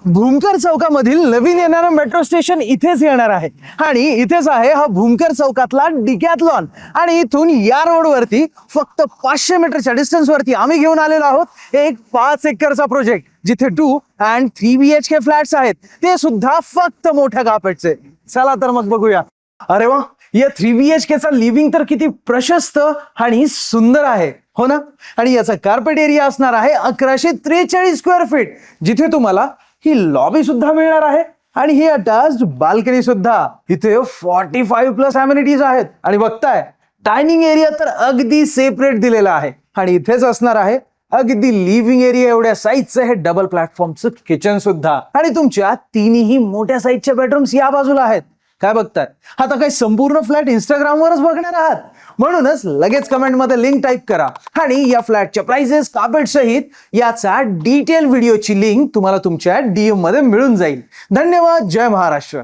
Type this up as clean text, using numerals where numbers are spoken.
भूमकर चौकामधील नवीन येणारं metro station इथेच येणार आहे आणि इथेच आहे हा भूमकर चौकातला डिकॅथलॉन. आणि इथून या रोडवरती फक्त 500 मीटरच्या डिस्टन्स वरती आम्ही घेऊन आलेलो आहोत एक 5 एकरचा प्रोजेक्ट, जिथे 2 and 3 BHK फ्लॅट्स आहेत, ते सुद्धा फक्त मोठ्या कापेटचे. चला तर मग बघूया. अरे वा, या 3 BHK चा लिव्हिंग तर किती प्रशस्त आणि सुंदर आहे, हो ना. आणि याचा कार्पेट एरिया असणार आहे 1143 स्क्वेअर फीट, जिथे तुम्हाला ही लॉबी सुद्धा मिळणार आहे आणि ही अटॅच्ड बाल्कनी सुद्धा. इथे 45+ अम्युनिटीज आहेत आणि बघताय डायनिंग एरिया तर अगदी सेपरेट दिलेला आहे. आणि इथेच असणार आहे अगदी लिव्हिंग एरिया एवढ्या साईजचं हे डबल प्लॅटफॉर्मचं किचन सुद्धा. आणि तुमच्या तिन्ही मोठ्या साईजच्या बेडरूम्स या बाजूला आहेत. काय बघताय, आता काही संपूर्ण फ्लॅट इंस्टाग्रामवरच बघणार आहात? म्हणूनच लगेच कमेंटमध्ये लिंक टाईप करा आणि या फ्लॅटच्या प्राइसेस, कार्पेट सहित याचा डिटेल व्हिडिओची लिंक तुम्हाला तुमच्या DM मध्ये मिळून जाईल. धन्यवाद. जय महाराष्ट्र.